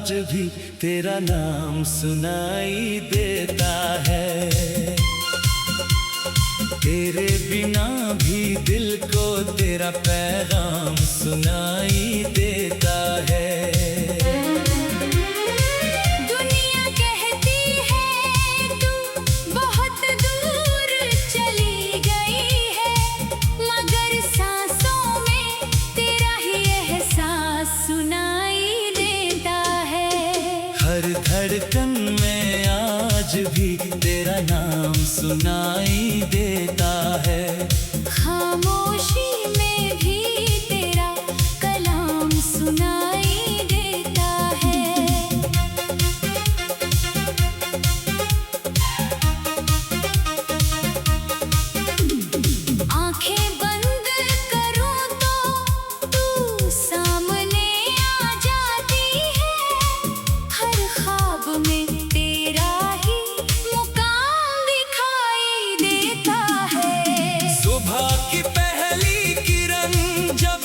आज भी तेरा नाम सुनाई देता है। तेरे बिना भी दिल को तेरा पैगाम सुनाई देता है। हर धड़कन में आज भी तेरा नाम सुनाई देता है। खामोशी में भी तेरा कलाम सुनाई देता है। आंखें बंद करूं तो तू सामने आ जाती है। हर ख्वाब में तेरा ही मुकाम दिखाई देता है। सुबह की पहली किरण जब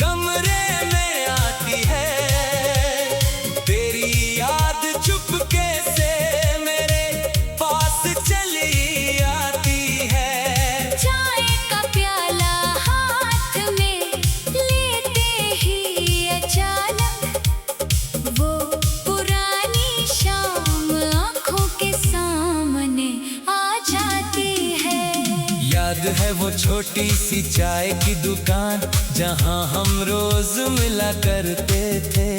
कमरे में आती है, तेरी याद चुपके से मेरे पास चली आती है। चाय का प्याला हाथ में लेते ही अचानक वो पुरानी शाम आंखों के सामने आ जाती है। याद है वो छोटी सी चाय की दुकान जहां हम रोज मिला करते थे।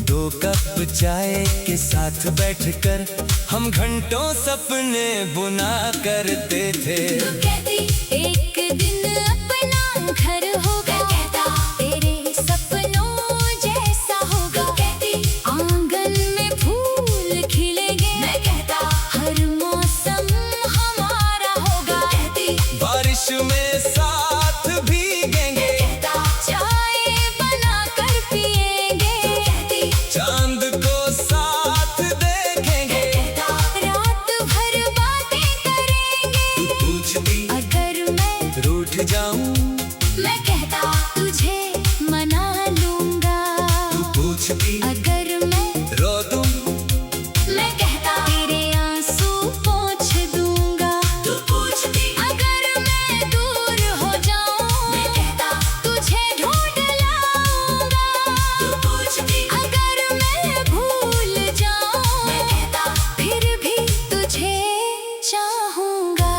2 कप चाय के साथ बैठकर हम घंटों सपने बुना करते थे। तू कहती एक दिन अपना घर होगा, मैं कहता तेरे सपनों जैसा होगा। तू कहती आंगन में फूल खिलेंगे, मैं कहता हर मौसम हमारा होगा। तू कहती बारिश में साथ भीगेंगे, मैं कहता चाय बनाकर पिएंगे। तू कहती चांद को साथ देखेंगे, मैं कहता रात भर बातें करेंगे। पूछती अगर मैं रूठ जाऊं, मैं कहता तुझे मना लूंगा। तू पूछती अगर मैं रो दूं, मैं कहता तेरे आंसू पोंछ दूंगा। तू पूछती अगर मैं दूर हो जाऊं, मैं कहता तुझे ढूंढ लाऊंगा। तू पूछती अगर मैं भूल जाऊं, मैं कहता फिर भी तुझे चाहूंगा।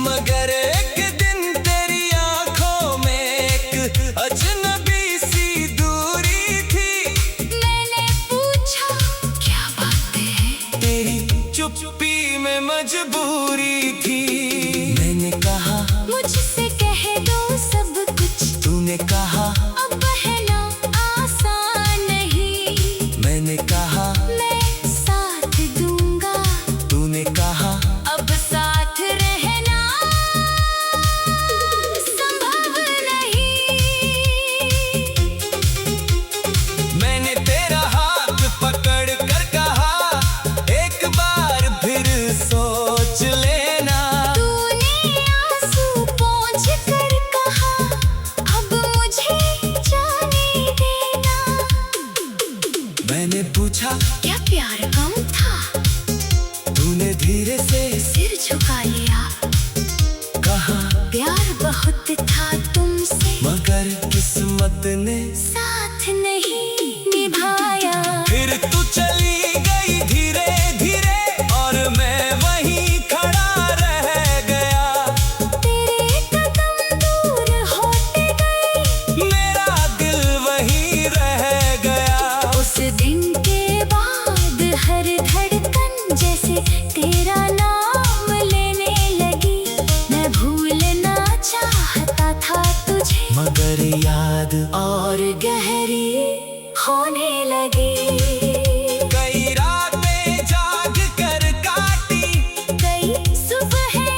मगर एक दिन तेरी आंखों में एक अजनबी सी दूरी थी। मैंने पूछा क्या बात है, तेरी चुप्पी में मजबूरी थी। मैंने कहा मुझसे कह दो सब कुछ। तूने कहा अब कहना आसान नहीं, मैंने कहा मैं साथ दूंगा। तूने कहा अब साथ रहना संभव नहीं। मैंने तेरा हाथ पकड़ कर कहा एक बार फिर सोच लेना। तूने आंसू पोंछ कर कहा अब मुझे जाने देना। मैंने पूछा क्या प्यार कम था, तूने धीरे से सिर झुका लिया। कहा प्यार बहुत था तुमसे, मगर किस्मत ने साथ नहीं निभाया। फिर तू चली गई धीरे धीरे और मैं वहीं खड़ा रह गया। तेरे कदम दूर होते गए, मेरा दिल वहीं रह गया। उस दिन के बाद हर धड़कन जैसे तेरा नाम लेने लगी। मैं भूलना चाहता था तुझे, मगर याद और गहरी होने लगी। कई रातें जाग कर काटी, कई सुबहें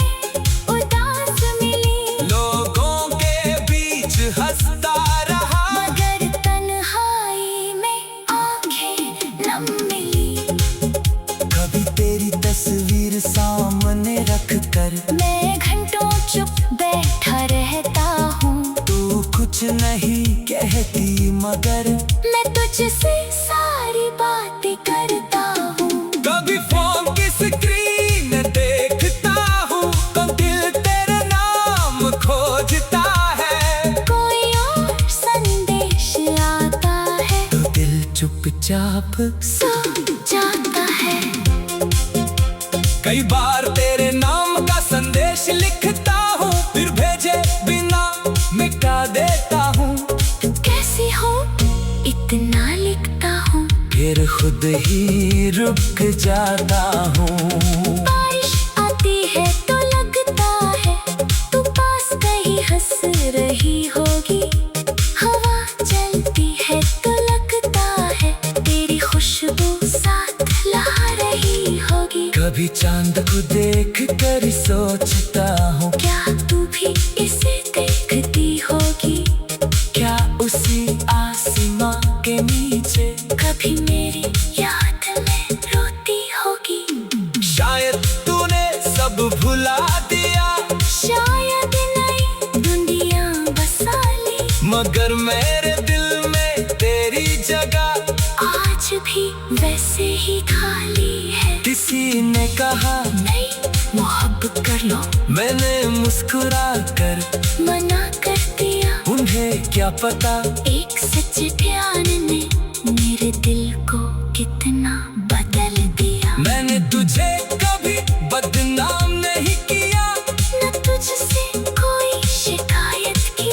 उदास मिली, लोगों के बीच हंसता रहा। मगर तन्हाई में आंखें नम मिली। कभी तेरी तस्वीर सामने रख कर मैं घंटों चुप बैठा रहता हूँ। तू कुछ नहीं कहती मगर तुझसे सारी बातें करता हूँ। कभी फोन की स्क्रीन देखता हूँ तो दिल तेरे नाम खोजता है। कोई और संदेश आता है तो दिल चुपचाप सो जाता है। कई बार तेरे नाम का संदेश लिखता हूँ, फिर भेजे बिना मिटा देता हूँ। कैसी हो इतना लिखता हूँ, फिर खुद ही रुक जाता हूँ। बारिश आती है तो लगता है तू पास कहीं हंस रही होगी। हवा चलती है तो लगता है तेरी खुशबू साथ ला रही होगी। कभी चांद को देख कर सोचता हूँ, क्या तू भी इसे देखती होगी। क्या उसी आसमां के नीचे कभी मेरी याद में रोती होगी। शायद तूने सब भुला दिया, शायद नई दुनिया बसा ली, मगर मेरे दिल में तेरी जगह आज भी वैसे ही खाली है। किसी ने कहा नहीं मोहब्बत कर लो, मैंने मुस्कुरा कर मना कर दिया। उन्हें क्या पता एक सच्चे प्यार ने मेरे दिल को कितना बदल दिया। मैंने तुझे कभी बदनाम नहीं किया, न तुझसे कोई शिकायत की,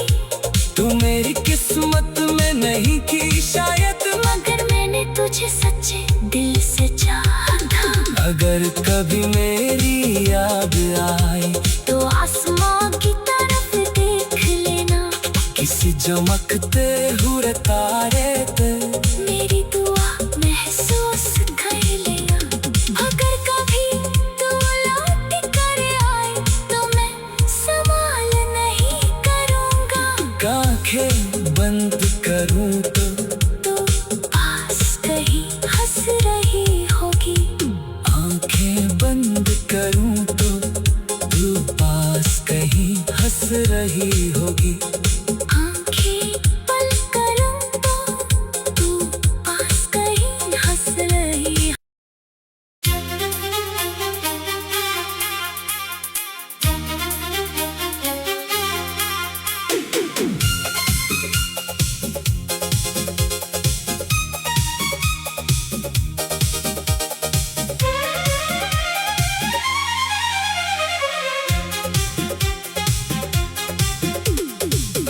तू मेरी किस्मत में नहीं की शायद, मगर मैंने तुझे सच्चे दिल से चाहा था। अगर कभी मेरी याद आए तो आसमां की तरफ देख लेना, किसी चमकते हुए तारे पे मेरी दुआ महसूस कर लेना। अगर कभी तू लौट कर आए तो मैं सवाल नहीं करूँगा। आंखें बंद करूं तो पास कहीं हंस रही होगी। आंखें बंद करूं तो तू पास कहीं हंस रही होगी। आंखें बंद करूँ तो तू पास कहीं हंस रही।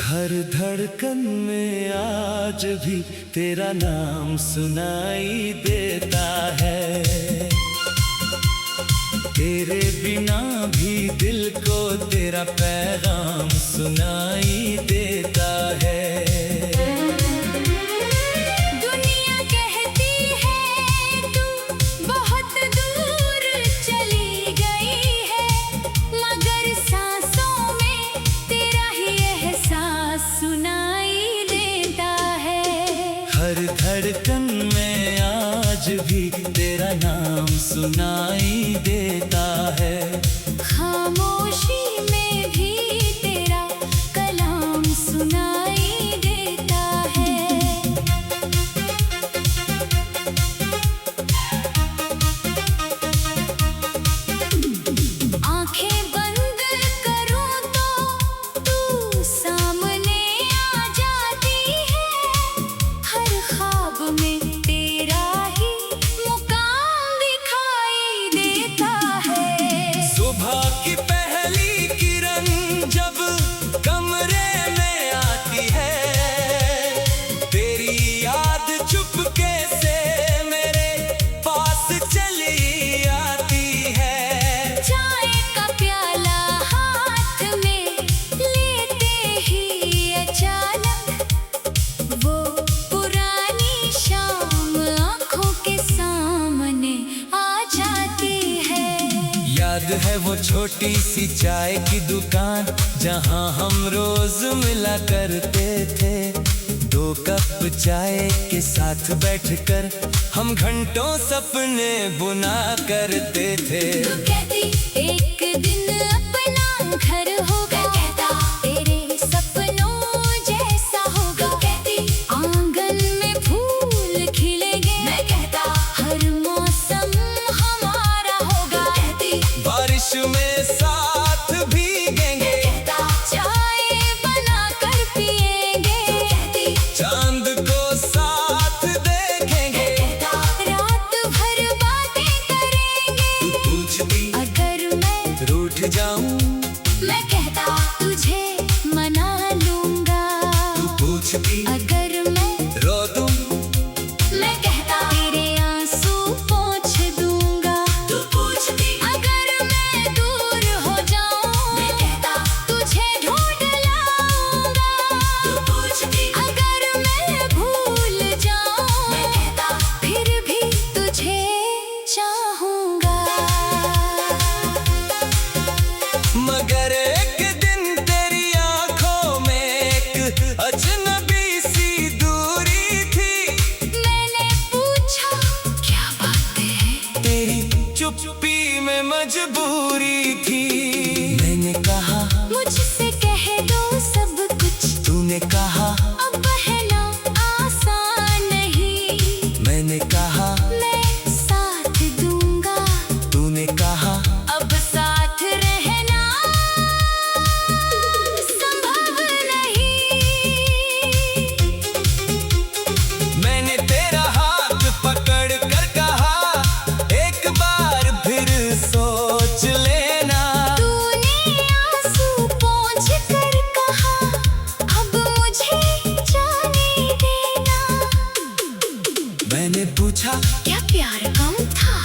हर धड़कन में आज भी तेरा नाम सुनाई देता है। तेरे बिना भी दिल को तेरा पैगाम सुनाई देता है। दुनिया कहती है तू बहुत दूर चली गई है, मगर सांसों में तेरा ही एहसास सुनाई देता है। हर धड़कन में आज भी तेरा नाम सुनाई देता है। खामोशी में भी तेरा कलाम सुनाई देता है। आंखें बंद करूं तो तू सामने आ जाती है। हर ख्वाब में तेरा ही मुकाम दिखाई देता है। सुबह की पहली किरण जब कमरे में आती है, तेरी याद चुपके से मेरे पास चली आती है। चाय का प्याला हाथ में लेते ही अचानक वो पुरानी शाम आंखों के सामने आ जाती है। याद है वो छोटी सी चाय की दुकान जहाँ हम रोज मिला करते थे। 2 कप चाय के साथ बैठकर हम घंटों सपने बुना करते थे। तू कहती एक दिन अपना घर होगा, कहता तेरे सपनों जैसा होगा। कहती आंगन में फूल पूछती अगर मैं रूठ जाऊं, मैं कहता तुझे मना लूंगा। तू पूछती अगर मैं रो दूं, मैं कहता तेरे आंसू पोंछ दूंगा। तू पूछती अगर मैं दूर हो जाऊं, मैं कहता तुझे ढूंढ लाऊंगा। तू पूछती अगर मैं भूल जाऊं, मैं कहता फिर भी तुझे चाहूंगा। मगर एक दिन तेरी आंखों में एक अजनबी सी दूरी थी। मैंने पूछा क्या बातें हैं, तेरी चुप्पी में मजबूरी थी। मैंने कहा मुझसे कह दो सब कुछ, तूने कहा अब कहना आसान नहीं। मैंने कहा मैं साथ दूंगा, तूने कहा अब साथ रहना संभव नहीं। मैंने तेरा हाथ पकड़ कर कहा एक बार फिर सोच लेना। तूने आंसू पोंछ कर कहा अब मुझे जाने देना। मैंने पूछा क्या प्यार कम था,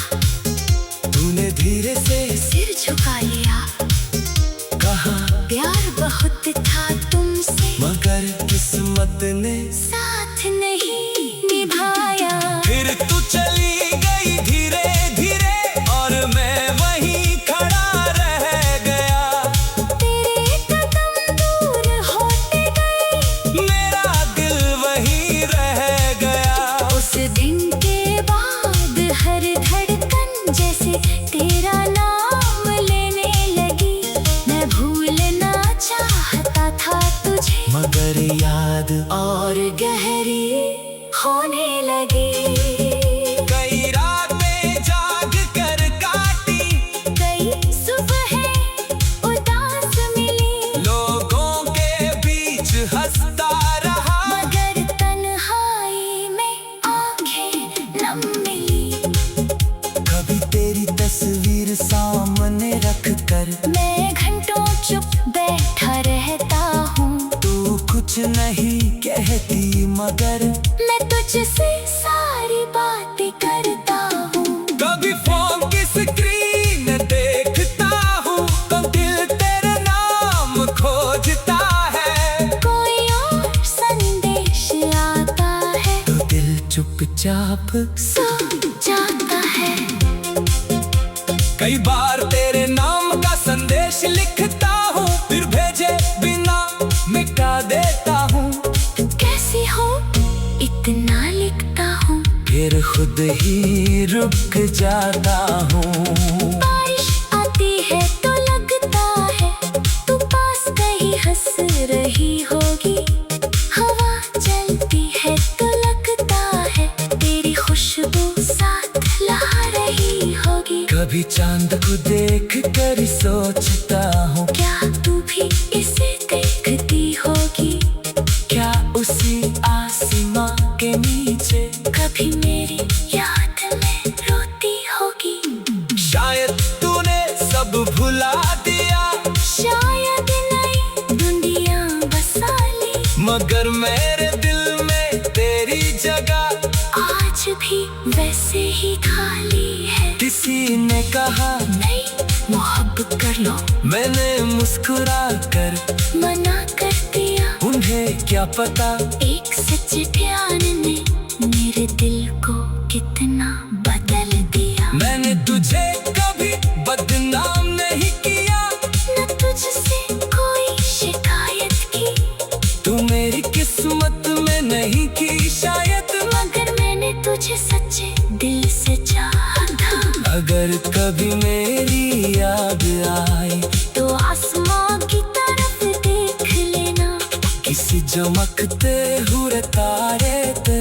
तूने धीरे से सिर झुका लिया। कहा प्यार बहुत था तुमसे, मगर किस्मत ने साथ नहीं निभाया। फिर तू चली गई धीरे धीरे और मैं वहीं खड़ा रह गया। तेरे कदम दूर होते गए, मेरा दिल वहीं रह गया। उस दिन के बाद हर धड़कन जैसे तेरा नाम लेने लगी। मैं भूलना चाहता था तुझे, मगर याद और गहरी होने लगी। कई रातें जाग कर काटी, कई सुबहें उदास मिली, लोगों के बीच हंसता रहा। मगर तन्हाई में आंखें नम मिली। कभी तेरी तस्वीर सामने रख कर मैं घंटों चुप बैठा रहता हूँ, तू कुछ नहीं कहती मगर मैं तुझसे सारी बातें करता हूँ। कभी फोन की स्क्रीन देखता हूँ तो दिल तेरे नाम खोजता है। कोई और संदेश आता है तो दिल चुपचाप सो जाता है। कई बार तेरे नाम का संदेश लिखता हूँ, फिर भेजे बिना मिटा देता हूँ। कैसी हो इतना लिखता हूँ, फिर खुद ही रुक जाता हूँ। बारिश आती है तो लगता है तू पास कहीं हंस रही होगी। हवा चलती है तो लगता है तेरी खुशबू साथ ला रही होगी। कभी चांद को देख कर सोचता हूँ, क्या तू भी इसे देखती होगी। क्या उसी आसमां के नीचे कभी मेरी याद में रोती होगी। शायद तूने सब भुला दिया, शायद नई दुनिया बसा ली, मगर मेरे दिल में तेरी जगह आज भी वैसे ही खाली है। किसी ने कहा नहीं मोहब्बत कर लो, मैंने मुस्कुरा कर मना कर दिया। उन्हें क्या पता एक सच्चे प्यार ने मेरे दिल को कितना बदल दिया। मैंने तुझे कभी बदनाम नहीं किया, न तुझसे कोई शिकायत की, तू मेरी किस्मत में नहीं की शायद, मगर मैंने तुझे सच्चे दिल से चाहा था। अगर कभी मेरी याद आए तो आसमां की तरफ देख लेना, किसी चमकते हुए तारे पे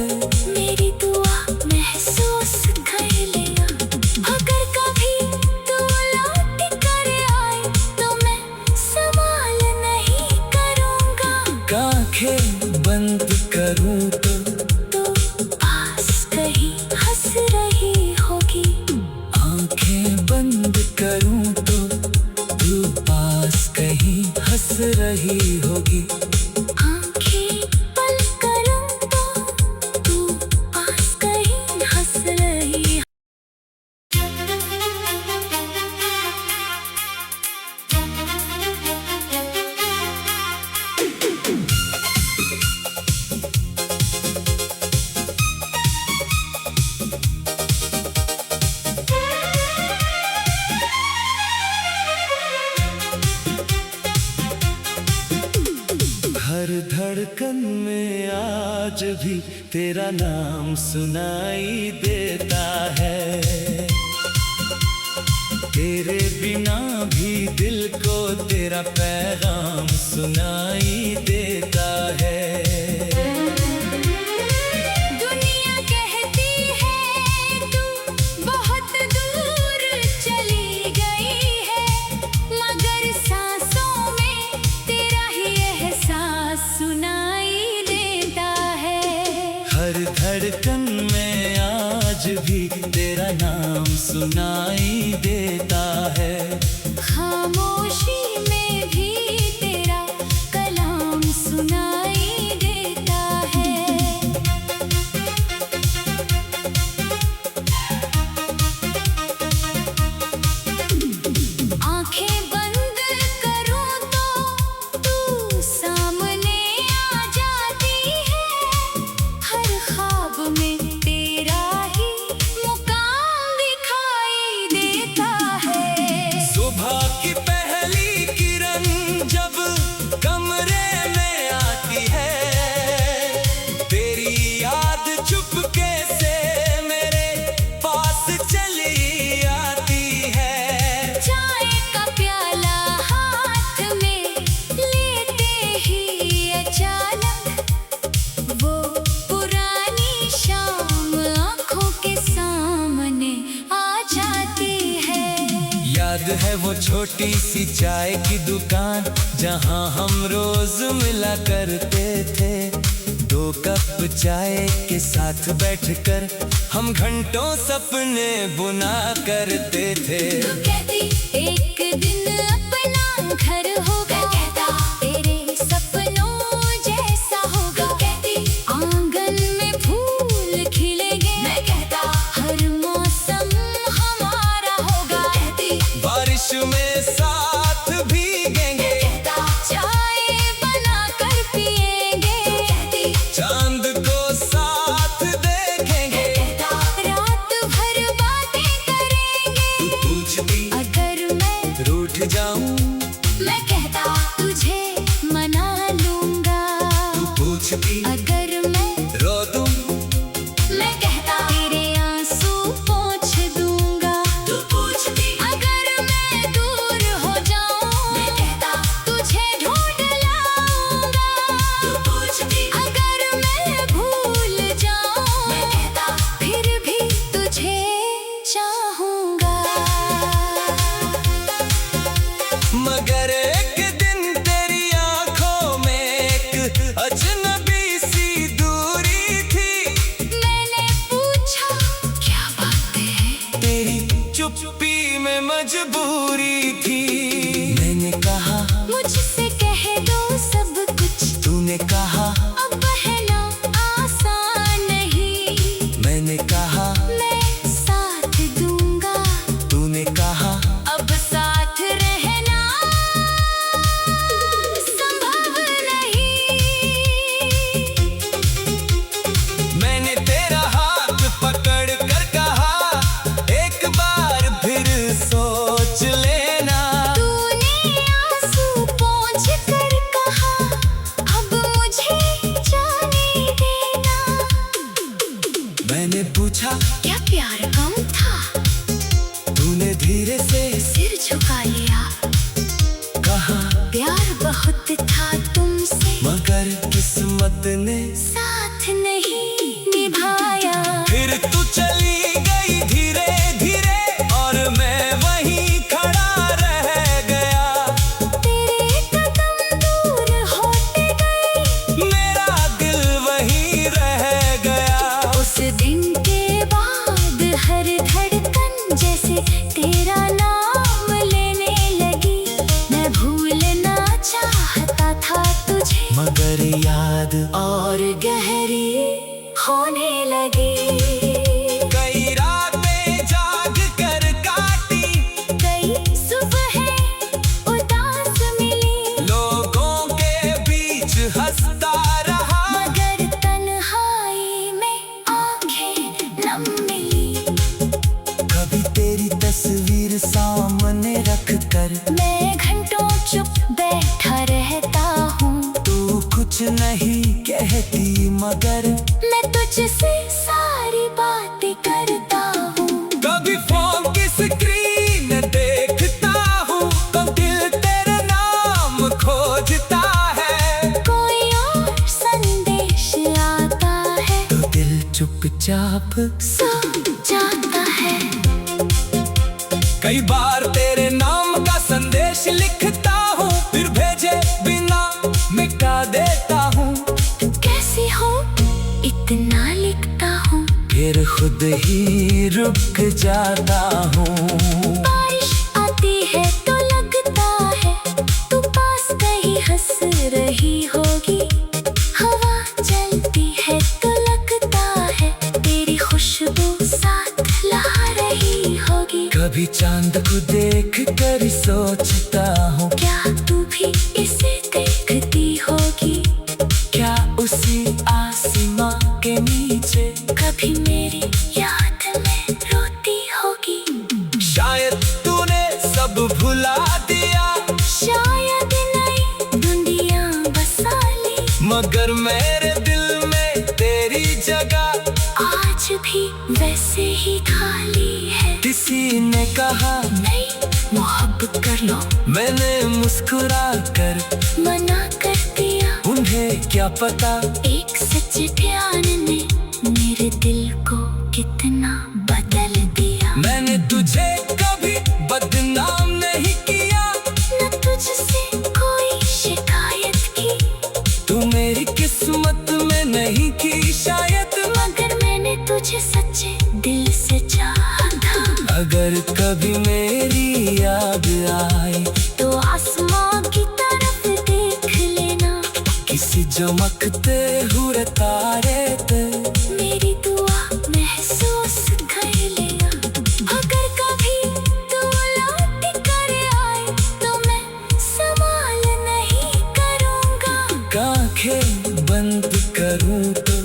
मेरी दुआ महसूस कर लेना। अगर कभी तू लौट कर आए तो मैं संभाल नहीं करूँगा। आंखें बंद करूं तो पास कहीं हंस रही होगी। आंखें बंद कर वही होगी। आंखें बंद करूं तो तू पास कहीं हंस रही। हर धड़कन में आज भी तेरा नाम सुनाई देता है। तेरे बिना भी दिल को तेरा पैगाम सुनाई देता है। दुनिया कहती है तू बहुत दूर चली गई है, मगर सांसों में तेरा ही एहसास सुनाई देता है। हर धड़कन में आज भी तेरा नाम सुनाई देता है। खामोशी में भी तेरा कलाम सुनाई देता है। आंखें बंद करूं तो तू सामने आ जाती है। हर ख्वाब में तेरा ही मुकाम दिखाई देता है। सुबह की पहली किरण जब कमरे में आती है, तेरी याद चुपके से मेरे पास चली आती है। चाय का प्याला हाथ में लेते ही अचानक वो पुरानी शाम आंखों के सामने आ जाती है। याद है वो छोटी सी चाय की दुकान जहां हम रोज मिला करते थे। 2 कप चाय के साथ बैठकर हम घंटों सपने बुना करते थे। तू कहती एक दिन अपना घर होगा, कहता तेरे सपनों जैसा होगा। कहती आंगन में फूल खिलेंगे, मैं कहता हर मौसम हमारा होगा। कहती बारिश में साथ भीगेंगे, कहता चाय बना कर पिएंगे। कहती चांद को साथ देखेंगे। कहता रात भर बातें करेंगे। तू पूछती अगर मैं रूठ जाऊं, मैं कहता तुझे मना लूंगा। तू पूछती अगर मैं रो दूं, मैं कहता तेरे आंसू पोंछ दूंगा। तू पूछती अगर मैं दूर हो जाऊं, मैं कहता तुझे ढूंढ लाऊंगा। तू पूछती अगर मैं भूल जाऊं, मैं कहता फिर भी तुझे चाहूंगा। मगर एक दिन तेरी आंखों में एक अजनबी सी दूरी थी। मैंने पूछा क्या बातें हैं? तेरी चुप्पी में मजबूरी थी। मैंने कहा मुझसे कह दो सब कुछ, तूने कहा अब कहना आसान नहीं। मैंने कहा मैं साथ दूंगा, तूने कहा अब साथ रहना संभव नहीं। मैंने तेरा हाथ पकड़ कर कहा एक बार फिर सोच लेना। तूने आंसू पोंछ कर कहा अब मुझे जाने देना। मैंने पूछा क्या प्यार कम था? तूने धीरे से सिर झुका लिया। कहा प्यार बहुत था तुमसे, मगर किस्मत ने साथ नहीं निभाया। फिर तू चली गई धीरे धीरे और मैं वहीं खड़ा रह गया। तेरे कदम दूर होते गए, मेरा दिल वहीं रह गया। उस दिन के बाद हर धड़कन जैसे तेरा नाम लेने लगी। मैं भूलना चाहता अभी तेरी तस्वीर सामने रख कर मैं घंटों चुप बैठा रहता हूँ। तू कुछ नहीं कहती मगर मैं तुझसे सारी बातें करता हूँ। कभी फोन की स्क्रीन देखता हूँ तो दिल तेरे नाम खोजता है। कोई और संदेश आता है तो दिल चुपचाप सो जाता है। कई बार तेरे नाम का संदेश लिखता हूँ फिर भेजे बिना मिटा देता हूँ। कैसी हो इतना लिखता हूँ, फिर खुद ही रुक जाता हूँ। बारिश आती है तो लगता है तू पास कहीं हंस रही होगी। हवा चलती है तो लगता है तेरी खुशबू साथ ला रही होगी। कभी चांद को देख कर सोचता हूँ क्या तू भी इसे देखती होगी। क्या उसी आसमां के नीचे कभी मेरी याद में रोती होगी। शायद तूने सब भुला दिया शायद नई दुनिया बसा ली, मगर मेरे दिल में तेरी जगह आज भी वैसे ही खाली है। किसी ने कहा नहीं मोहब्बत कर लो, मैंने मुस्कुरा कर मना कर दिया। उन्हें क्या पता एक सच्चे प्यार ने मेरे दिल को कितना बदल दिया। मैंने तुझे कभी बदनाम नहीं किया, न तुझसे कोई शिकायत की, तू मेरी किस्मत में नहीं थी शायद, मगर मैंने तुझे सच्चे दिल से चाहा था। अगर कभी मेरी याद आए तो आसमां की तरफ देख लेना, किसी चमकते हुए तारे पे मेरी दुआ महसूस कर लेना। अगर कभी तू लौट कर आए तो मैं सवाल नहीं करूँगा। आंखें बंद करूं तो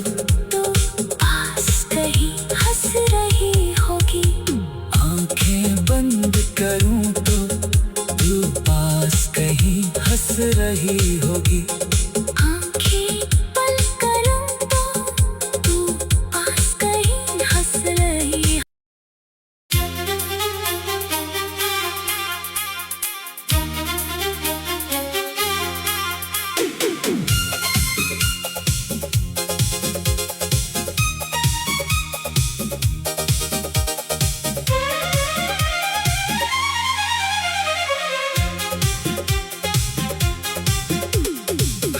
पास कहीं हंस रही होगी। आंखें बंद करूं तो तू पास कहीं हंस रही होगी। आंखें बंद करूँ तो तू पास कहीं हंस रही।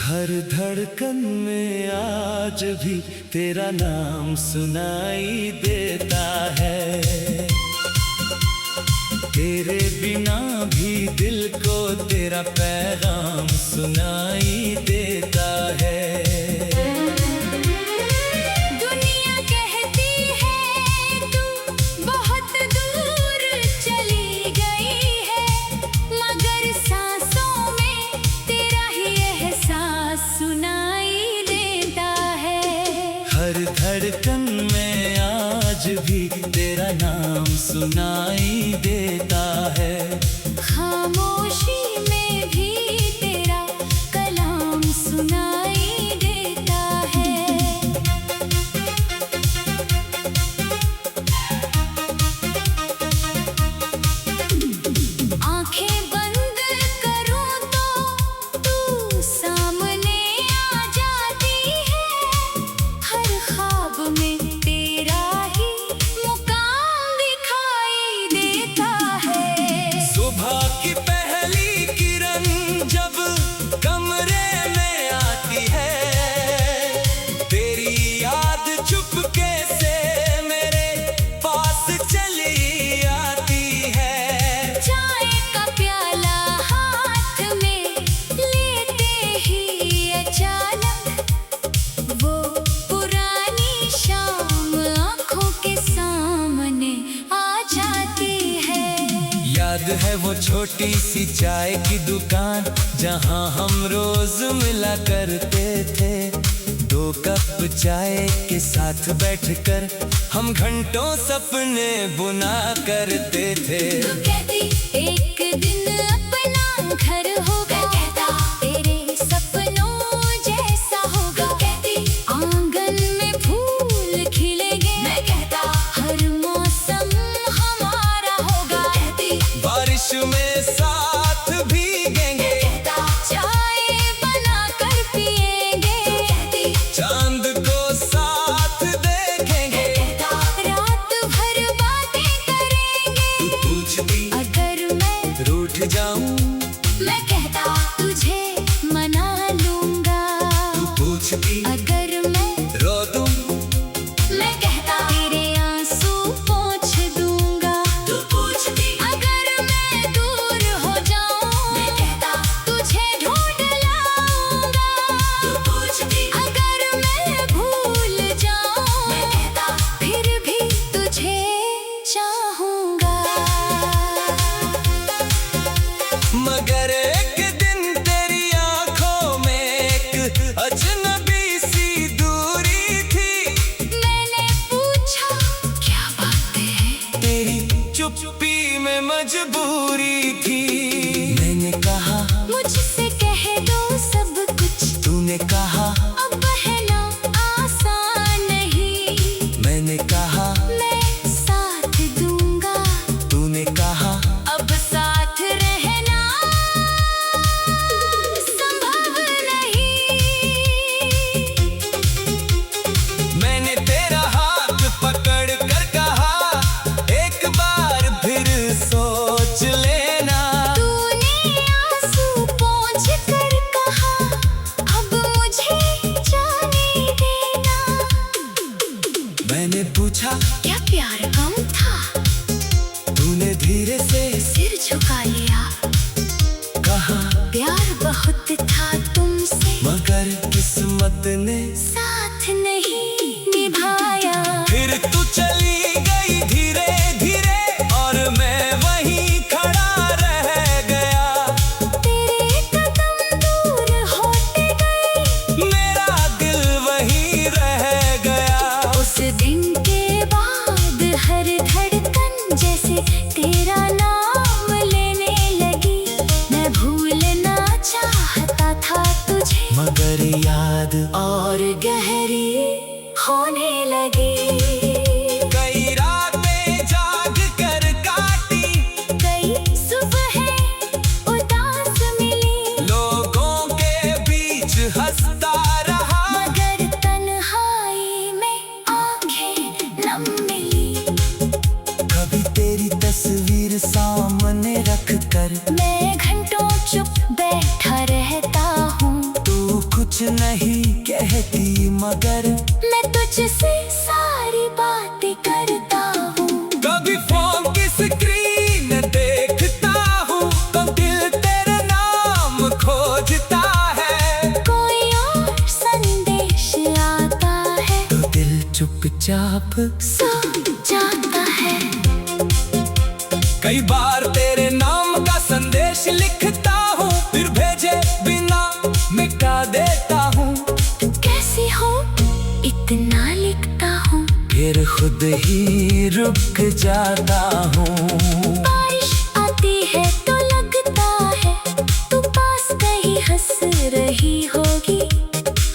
हर धड़कन में आज भी तेरा नाम सुनाई देता है। तेरे बिना भी दिल को तेरा पैगाम सुनाई देता है। दुनिया कहती है तू बहुत दूर चली गई है, मगर सांसों में तेरा ही एहसास सुनाई देता है। हर धड़कन में आज भी तेरा नाम सुनाई देता है। खामोशी में भी तेरा कलाम सुनाई देता है। आंखें बंद करूं तो तू सामने आ जाती है। हर ख्वाब में तेरा ही मुकाम दिखाई देता है। सुबह की पहली किरण जब कमरे में आती है, तेरी याद चुपके से मेरे पास चली आती है। चाय का प्याला हाथ में लेते ही अचानक वो पुरानी शाम आंखों के सामने आ जाती है। याद है वो छोटी सी चाय की दुकान जहाँ हम रोज मिला करते थे। दो कप चाय के साथ बैठकर हम घंटों सपने बुना करते थे। तू कहती एक दिन अपना घर होगा, मैं कहता तेरे सपनों जैसा होगा। तू कहती आंगन में फूल खिलेंगे, मैं कहता हर मौसम हमारा होगा। तू कहती बारिश में साथ भीगेंगे, मैं कहता चाय बना कर पिएंगे। तू कहती चांद को साथ देखेंगे, मैं कहता रात भर बातें करेंगे। तू पूछती अगर मैं रूठ जाऊं, मैं कहता तुझे मना लूंगा। तू पूछती अगर मैं रो दूं, मैं कहता तेरे आंसू पोंछ दूंगा। तू पूछती अगर मैं दूर हो जाऊं, मैं कहता तुझे ढूंढ लाऊंगा। तू पूछती अगर मैं भूल जाऊं, मैं कहता फिर भी तुझे चाहूंगा। मगर एक दिन तेरी आंखों में एक अजनबी सी दूरी थी। मैंने पूछा क्या बात है, तेरी चुप्पी में मजबूरी थी। मैंने कहा मुझसे कह दो सब कुछ, तूने कहा अब कहना आसान नहीं। मैंने कहा मैं साथ दूंगा, तूने कहा अब साथ रहना संभव नहीं। मैंने तेरा हाथ पकड़ कर कहा एक बार फिर सोच लेना। तूने आंसू पोंछ कर कहा अब मुझे जाने देना। मैंने पूछा क्या प्यार कम था, तूने धीरे से सिर झुका लिया। कहा प्यार बहुत था तुमसे, मगर किस्मत ने साथ नहीं निभाया। फिर तू चली गई धीरे धीरे और मैं वहीं खड़ा रह गया। तेरे कदम दूर होते गए, मेरा दिल वहीं रह गया। उस दिन के बाद हर धड़कन जैसे तेरा नाम लेने लगी। मैं भूलना चाहता था तुझे, मगर याद और गहरी होने लगी। कई रातें जाग कर काटी, कई सुबहें उदास मिली, लोगों के बीच हंसता रहा। मगर तन्हाई में आंखें नम मिली। कभी तेरी तस्वीर सामने रख कर मैं घंटों चुप बैठा रहता हूँ, तू कुछ नहीं कहती मगर मैं तुझसे सारी बातें करता हूँ। कभी फोन की स्क्रीन देखता हूँ तो दिल तेरे नाम खोजता है। कोई और संदेश आता है, तो दिल चुपचाप सो जाता है। कई बार तेरे नाम का संदेश लिखता हूँ, फिर भेजे बिना मिटा देता हूँ। तू कैसी हो इतना लिखता हूँ, फिर खुद ही रुक जाता हूँ। बारिश आती है तो लगता है तू पास कहीं हंस रही होगी।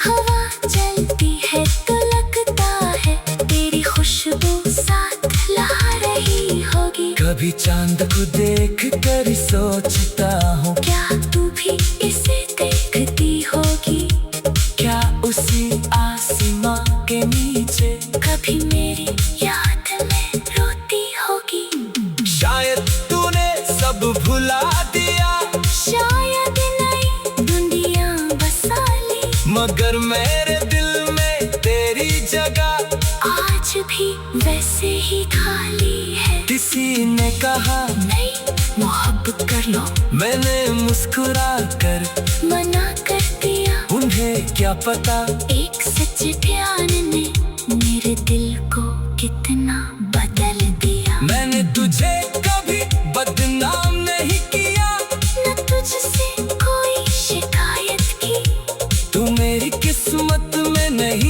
हवा चलती है तो लगता है तेरी खुशबू साथ ला रही होगी। कभी चांद को देख कर सोचता हूँ क्या तू भी इसे देखती होगी, क्या उसी आसमां के नीचे कभी मेरी याद में रोती होगी। शायद तूने सब भुला दिया, शायद नई दुनिया बसा ली, मगर मेरे दिल में तेरी जगह आज भी वैसे ही खाली है। किसी ने कहा नहीं मोहब्बत कर लो, मैंने मुस्कुरा कर मना कर दिया। उन्हें क्या पता एक सच्चे प्यार ने मेरे दिल को कितना बदल दिया। मैंने तुझे कभी बदनाम नहीं किया, न तुझसे कोई शिकायत की, तू मेरी किस्मत में नहीं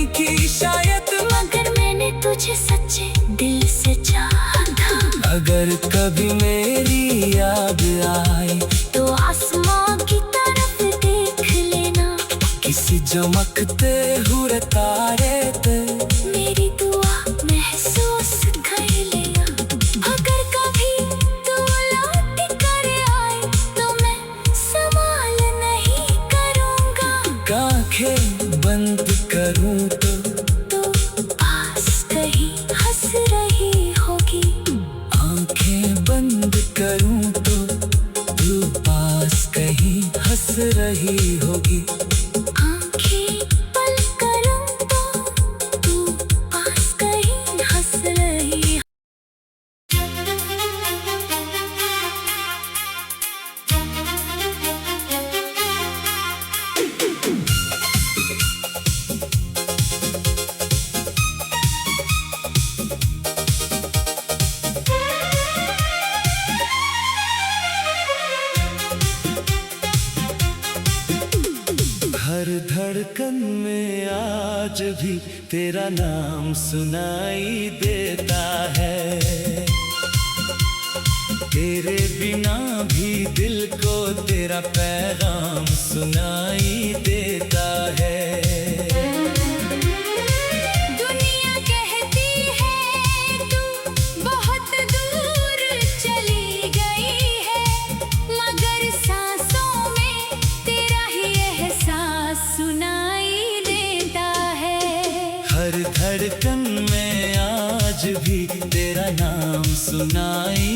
कभी मेरी याद आए तो आसमां की तरफ देख लेना, किसी चमकते हुए तारे पे मेरी दुआ महसूस कर लेना। अगर कभी तू लौट कर आए तो मैं संभाल नहीं करूँगा। आंखें बंद करूं तो पास कहीं हंस रही होगी। आंखें बंद करूं तो तू पास कहीं हंस रही होगी। आंखें बंद करूं तो तू पास कहीं हंस रही। हर धड़कन में आज भी तेरा नाम सुनाई देता है। तेरे बिना भी दिल को तेरा पैगाम सुनाई देता है। दुनिया कहती है तू बहुत दूर चली गई है, मगर सांसों में तेरा ही एहसास सुनाई देता है। हर धड़कन में आज भी तेरा नाम सुनाई